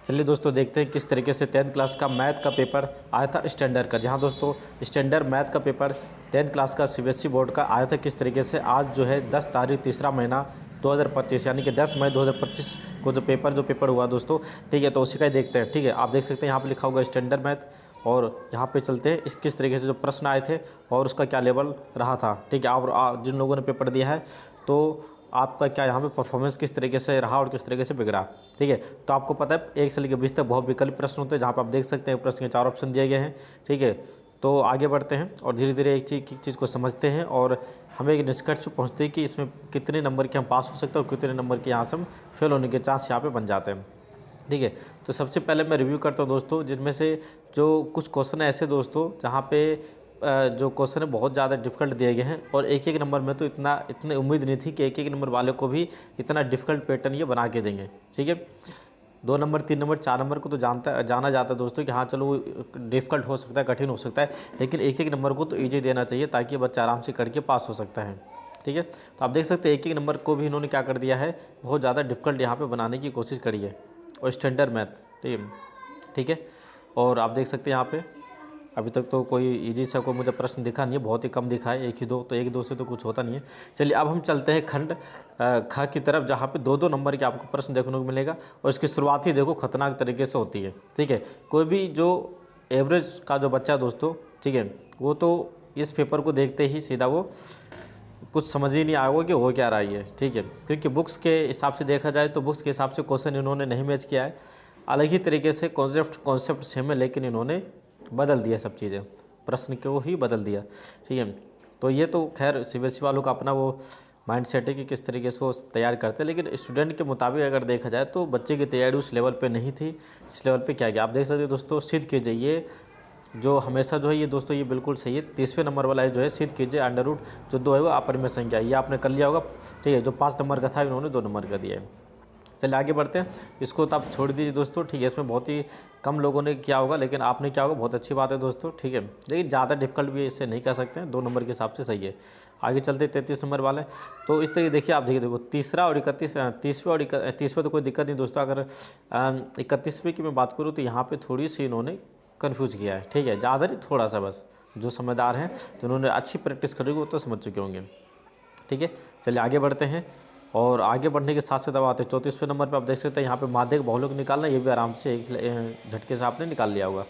चलिए दोस्तों देखते हैं किस तरीके से 10th क्लास का मैथ का पेपर आया था स्टैंडर्ड का। जहां दोस्तों स्टैंडर्ड मैथ का पेपर 10th क्लास का सीबीएसई बोर्ड का आया था किस तरीके से। आज जो है 10 तारीख तीसरा महीना 2025 यानी कि 10 मई 2025 को जो पेपर हुआ दोस्तों, ठीक है। तो उसी का ही देखते हैं, ठीक है। आप देख सकते हैं यहाँ पे लिखा होगा स्टैंडर्ड मैथ, और यहाँ पे चलते हैं किस तरीके से जो प्रश्न आए थे और उसका क्या लेवल रहा था, ठीक है। आप जिन लोगों ने पेपर दिया है तो आपका क्या यहाँ पे परफॉर्मेंस किस तरीके से रहा और किस तरीके से बिगड़ा, ठीक है। तो आपको पता है 1 से लेकर 20 तक बहुत विकल्प प्रश्न होते हैं, जहाँ पे आप देख सकते हैं प्रश्न के 4 ऑप्शन दिए गए हैं, ठीक है। तो आगे बढ़ते हैं और धीरे धीरे एक चीज़ को समझते हैं और हमें एक निष्कर्ष पे पहुँचते हैं कि इसमें कितने नंबर के हम पास हो सकते हैं और कितने नंबर के यहाँ से हम फेल होने के चांस यहाँ पे बन जाते हैं, ठीक है। तो सबसे पहले मैं रिव्यू करता हूँ दोस्तों, जिनमें से जो कुछ क्वेश्चन है ऐसे दोस्तों जहाँ पे जो क्वेश्चन है बहुत ज़्यादा डिफिकल्ट दिए गए हैं, और एक नंबर में तो इतनी उम्मीद नहीं थी कि एक नंबर वाले को भी इतना डिफिकल्ट पैटर्न ये बना के देंगे, ठीक है। 2 नंबर 3 नंबर 4 नंबर को तो जाना जाता है दोस्तों कि हाँ चलो डिफ़िकल्ट हो सकता है, कठिन हो सकता है, लेकिन एक नंबर को तो ईजी देना चाहिए ताकि बच्चा आराम से करके पास हो सकता है, ठीक है। तो आप देख सकते हैं एक नंबर को भी इन्होंने क्या कर दिया है, बहुत ज़्यादा डिफिकल्ट यहाँ पे बनाने की कोशिश करी है, और स्टैंडर्ड मैथ, ठीक है। और आप देख सकते हैं यहाँ पे अभी तक तो कोई इजी सा कोई मुझे प्रश्न दिखा नहीं है, बहुत ही कम दिखा है, 1 ही 2, तो 1 2 से तो कुछ होता नहीं है। चलिए अब हम चलते हैं खंड ख की तरफ, जहाँ पे 2 नंबर के आपको प्रश्न देखने को मिलेगा, और इसकी शुरुआत ही देखो खतरनाक तरीके से होती है, ठीक है। कोई भी जो एवरेज का जो बच्चा है दोस्तों, ठीक है, वो तो इस पेपर को देखते ही सीधा वो कुछ समझ ही नहीं आएगा कि हो क्या रहा है, ठीक है। क्योंकि बुक्स के हिसाब से देखा जाए तो बुक्स के हिसाब से क्वेश्चन इन्होंने नहीं मैच किया है, अलग ही तरीके से कॉन्सेप्ट सेम है, लेकिन इन्होंने बदल दिया सब चीज़ें, प्रश्न को ही बदल दिया, ठीक है। तो ये तो खैर सीबीएसई वालों का अपना वो माइंड सेट है कि किस तरीके से वो तैयार करते हैं, लेकिन स्टूडेंट के मुताबिक अगर देखा जाए तो बच्चे की तैयारी उस लेवल पे नहीं थी जिस लेवल पे क्या गया। आप देख सकते हैं दोस्तों, सिद्ध कीजिए ये जो हमेशा जो है ये दोस्तों ये बिल्कुल सही है। 30वें नंबर वाला है जो है, सिद्ध कीजिए अंडर रूट जो 2 है वो अपरिमेय संख्या, ये आपने कर लिया होगा, ठीक है। जो 5 नंबर का था इन्होंने 2 नंबर का दिया है। चलिए आगे बढ़ते हैं, इसको तो आप छोड़ दीजिए दोस्तों, ठीक है। इसमें बहुत ही कम लोगों ने किया होगा, लेकिन आपने क्या होगा बहुत अच्छी बात है दोस्तों, ठीक है। लेकिन ज़्यादा डिफिकल्ट भी इससे नहीं कर सकते हैं, 2 नंबर के हिसाब से सही है। आगे चलते 33 नंबर वाले, तो इस तरीके देखिए, आप देखो तीसरा और 31, 30वें तो कोई दिक्कत नहीं दोस्तों। अगर 31वें की मैं बात करूँ तो यहाँ पर थोड़ी सी इन्होंने कन्फ्यूज किया है, ठीक है, ज़्यादा नहीं, थोड़ा सा बस। जो समझदार हैं जिन्होंने अच्छी प्रैक्टिस करी वो तो समझ चुके होंगे, ठीक है। चलिए आगे बढ़ते हैं, और आगे बढ़ने के साथ साथ अब आते हैं 34वें नंबर पे। आप देख सकते हैं यहाँ पे माध्यक बहुलक निकालना, ये भी आराम से एक झटके से आपने निकाल लिया होगा,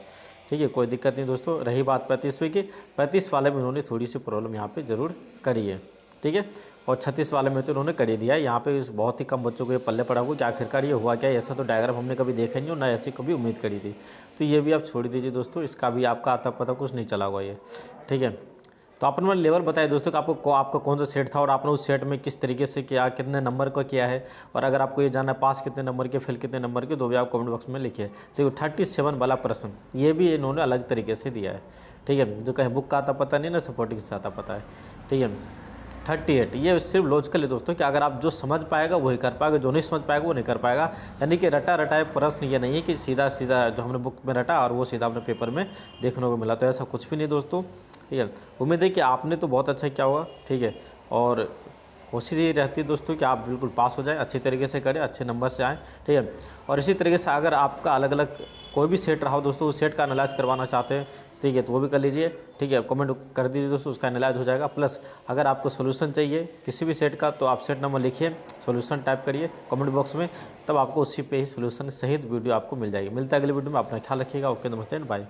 ठीक है, कोई दिक्कत नहीं दोस्तों। रही बात 35वें की, 35 वाले में उन्होंने थोड़ी सी प्रॉब्लम यहाँ पे ज़रूर करी है, ठीक है। और 36 वाले में तो उन्होंने कर ही दिया है। यहाँ पे बहुत ही कम बच्चों को ये पल्ले पड़ा हुआ कि आखिरकार ये हुआ क्या है, ऐसा तो डायग्राम हमने कभी देखा नहीं और ना ऐसी कभी उम्मीद करी थी। तो ये भी आप छोड़ दीजिए दोस्तों, इसका भी आपका आता पता कुछ नहीं चला हुआ ये, ठीक है। तो आपने लेवल बताया दोस्तों कि आपका कौन सा सेट था और आपने उस सेट में किस तरीके से किया, कितने नंबर का किया है, और अगर आपको ये जानना है पास कितने नंबर के, फेल कितने नंबर के, तो भी आप कमेंट बॉक्स में लिखिए। तो 37 वाला प्रश्न ये भी इन्होंने अलग तरीके से दिया है, ठीक है। जो कहीं बुक का आता पता नहीं ना, सपोर्टिंग से आता पता है, ठीक है। 38 ये सिर्फ लॉजिकल है दोस्तों कि अगर आप जो समझ पाएगा वही कर पाएगा, जो नहीं समझ पाएगा वो नहीं कर पाएगा। यानी कि रटा रटाए प्रश्न ये नहीं है कि सीधा सीधा जो हमने बुक में रटा और वो सीधा हमने पेपर में देखने को मिला, तो ऐसा कुछ भी नहीं दोस्तों, ठीक है। उम्मीद है कि आपने तो बहुत अच्छा किया होगा, ठीक है। और कोशिश ये रहती है दोस्तों कि आप बिल्कुल पास हो जाएं, अच्छी तरीके से करें, अच्छे नंबर से आएँ, ठीक है। और इसी तरीके से अगर आपका अलग अलग कोई भी सेट रहा हो दोस्तों, उस सेट का एनालाइज करवाना चाहते हैं, ठीक है, तो वो भी कर लीजिए, ठीक है। कमेंट कर दीजिए दोस्तों, उसका एनालाइज हो जाएगा। प्लस अगर आपको सोल्यूशन चाहिए किसी भी सेट का, तो आप सेट नंबर लिखिए, सोल्यूशन टाइप करिए कमेंट बॉक्स में, तब आपको उसी पे ही सोल्यूशन सहित वीडियो आपको मिल जाएगी। मिलता है अगले वीडियो में, अपना ख्याल रखिएगा। ओके, नमस्ते एंड बाय।